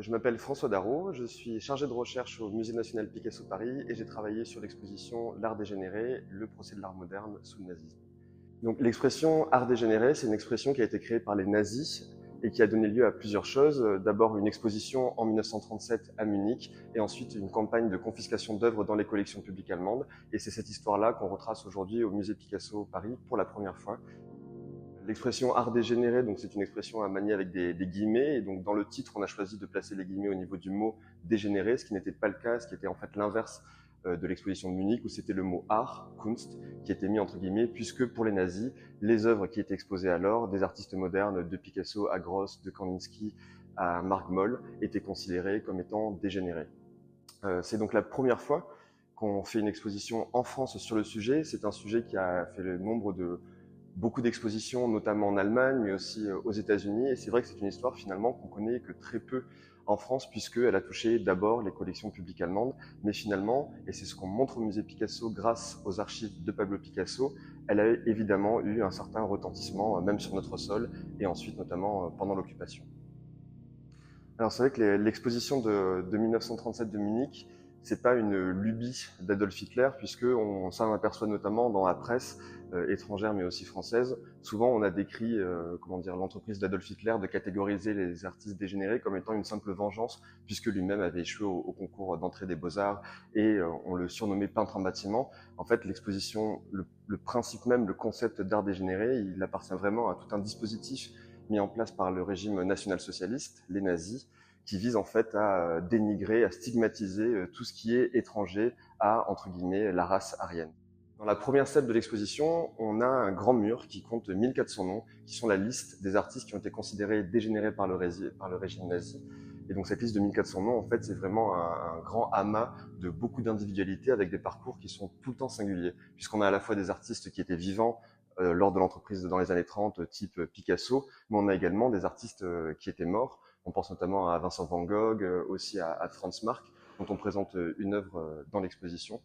Je m'appelle François Darro, je suis chargé de recherche au Musée national Picasso Paris et j'ai travaillé sur l'exposition L'art dégénéré, le procès de l'art moderne sous le nazisme. Donc l'expression art dégénéré, c'est une expression qui a été créée par les nazis et qui a donné lieu à plusieurs choses. D'abord une exposition en 1937 à Munich et ensuite une campagne de confiscation d'œuvres dans les collections publiques allemandes. Et c'est cette histoire-là qu'on retrace aujourd'hui au musée Picasso Paris pour la première fois. L'expression art dégénéré, donc c'est une expression à manier avec des guillemets, et donc dans le titre, on a choisi de placer les guillemets au niveau du mot dégénéré, ce qui n'était pas le cas, ce qui était en fait l'inverse de l'exposition de Munich, où c'était le mot art, Kunst, qui était mis entre guillemets, puisque pour les nazis, les œuvres qui étaient exposées alors, des artistes modernes, de Picasso à Gross, de Kandinsky à Marc Moll, étaient considérées comme étant dégénérées. C'est donc la première fois qu'on fait une exposition en France sur le sujet. C'est un sujet qui a fait le nombre de beaucoup d'expositions, notamment en Allemagne, mais aussi aux États-Unis. Et c'est vrai que c'est une histoire finalement qu'on connaît que très peu en France, puisqu'elle a touché d'abord les collections publiques allemandes, mais finalement, et c'est ce qu'on montre au musée Picasso grâce aux archives de Pablo Picasso, elle a évidemment eu un certain retentissement, même sur notre sol, et ensuite notamment pendant l'occupation. Alors c'est vrai que l'exposition de 1937 de Munich, c'est pas une lubie d'Adolf Hitler, puisque on s'en aperçoit notamment dans la presse étrangère mais aussi française. Souvent on a décrit l'entreprise d'Adolf Hitler de catégoriser les artistes dégénérés comme étant une simple vengeance, puisque lui-même avait échoué au concours d'entrée des Beaux-Arts et on le surnommait peintre en bâtiment. En fait, l'exposition, le principe même, le concept d'art dégénéré, il appartient vraiment à tout un dispositif mis en place par le régime national-socialiste, les nazis, qui vise en fait à dénigrer, à stigmatiser tout ce qui est étranger à, entre guillemets, la race aryenne. Dans la première salle de l'exposition, on a un grand mur qui compte 1400 noms, qui sont la liste des artistes qui ont été considérés dégénérés par le régime nazi. Et donc cette liste de 1400 noms, en fait, c'est vraiment un grand amas de beaucoup d'individualités avec des parcours qui sont tout le temps singuliers, puisqu'on a à la fois des artistes qui étaient vivants lors de l'entreprise dans les années 30, type Picasso, mais on a également des artistes qui étaient morts. On pense notamment à Vincent van Gogh, aussi à Franz Marc, dont on présente une œuvre dans l'exposition.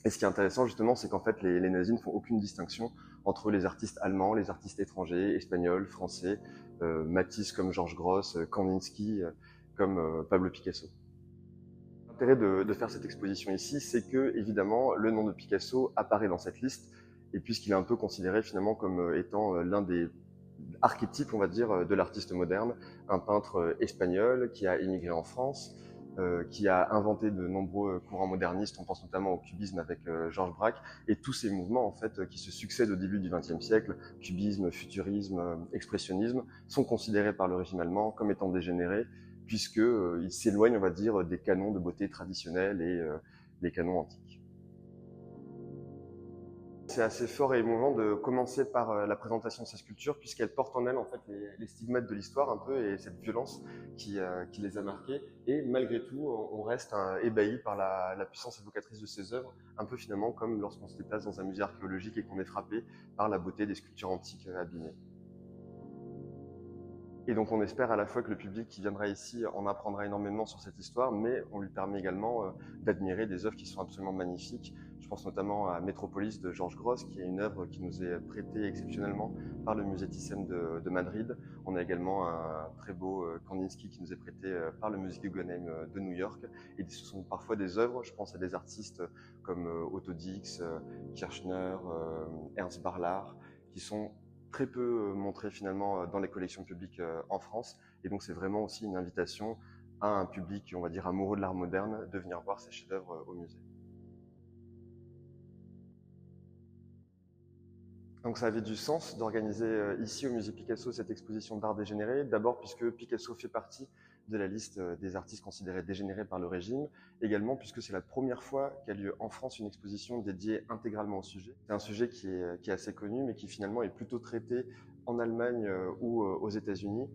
Et ce qui est intéressant justement, c'est qu'en fait les nazis ne font aucune distinction entre les artistes allemands, les artistes étrangers, espagnols, français, Matisse comme Georges Gross, Kandinsky comme Pablo Picasso. L'intérêt de faire cette exposition ici, c'est que évidemment le nom de Picasso apparaît dans cette liste, et puisqu'il est un peu considéré finalement comme étant l'un des archétypes, on va dire, de l'artiste moderne, un peintre espagnol qui a émigré en France, qui a inventé de nombreux courants modernistes, on pense notamment au cubisme avec Georges Braque, et tous ces mouvements en fait qui se succèdent au début du XXe siècle, cubisme, futurisme, expressionnisme, sont considérés par le régime allemand comme étant dégénérés, puisqu'ils s'éloignent, on va dire, des canons de beauté traditionnels et des canons antiques. C'est assez fort et émouvant de commencer par la présentation de ces sculptures, puisqu'elles portent en elles en fait les stigmates de l'histoire un peu et cette violence qui les a marquées. Et malgré tout, on reste ébahi par la puissance évocatrice de ces œuvres, un peu finalement comme lorsqu'on se déplace dans un musée archéologique et qu'on est frappé par la beauté des sculptures antiques abîmées. Et donc on espère à la fois que le public qui viendra ici en apprendra énormément sur cette histoire, mais on lui permet également d'admirer des œuvres qui sont absolument magnifiques. Je pense notamment à Métropolis de Georges Gross, qui est une œuvre qui nous est prêtée exceptionnellement par le musée Thyssen de Madrid. On a également un très beau Kandinsky qui nous est prêté par le musée Guggenheim de New York. Et ce sont parfois des œuvres, je pense à des artistes comme Otto Dix, Kirchner, Ernst Barlach, qui sont très peu montré finalement dans les collections publiques en France. Et donc c'est vraiment aussi une invitation à un public, on va dire, amoureux de l'art moderne, de venir voir ces chefs-d'œuvre au musée. Donc ça avait du sens d'organiser ici au musée Picasso cette exposition d'art dégénéré, d'abord puisque Picasso fait partie de la liste des artistes considérés dégénérés par le régime, également puisque c'est la première fois qu'a lieu en France une exposition dédiée intégralement au sujet. C'est un sujet qui est assez connu, mais qui finalement est plutôt traité en Allemagne ou aux États-Unis.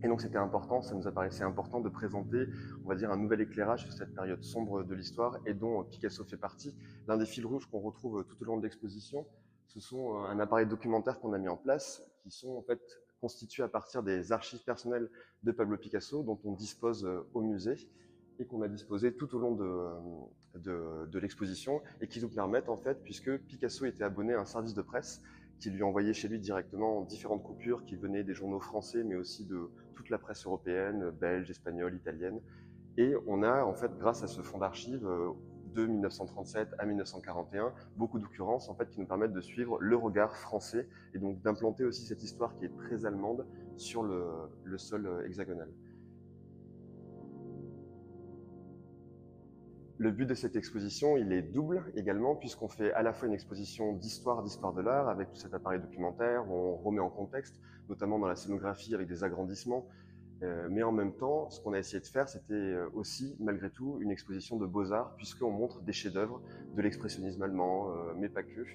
Et donc c'était important, ça nous apparaissait important de présenter, on va dire, un nouvel éclairage sur cette période sombre de l'histoire et dont Picasso fait partie. L'un des fils rouges qu'on retrouve tout au long de l'exposition, ce sont un appareil documentaire qu'on a mis en place, qui sont en fait constitués à partir des archives personnelles de Pablo Picasso, dont on dispose au musée et qu'on a disposé tout au long de l'exposition et qui nous permettent en fait, puisque Picasso était abonné à un service de presse qui lui envoyait chez lui directement différentes coupures qui venaient des journaux français, mais aussi de toute la presse européenne, belge, espagnole, italienne. Et on a, en fait, grâce à ce fonds d'archives, de 1937 à 1941, beaucoup d'occurrences en fait, qui nous permettent de suivre le regard français et donc d'implanter aussi cette histoire qui est très allemande sur le sol hexagonal. Le but de cette exposition, il est double également, puisqu'on fait à la fois une exposition d'histoire de l'art, avec tout cet appareil documentaire, où on remet en contexte, notamment dans la scénographie avec des agrandissements, mais en même temps, ce qu'on a essayé de faire, c'était aussi, malgré tout, une exposition de beaux-arts, puisqu'on montre des chefs-d'œuvre de l'expressionnisme allemand, mais pas que.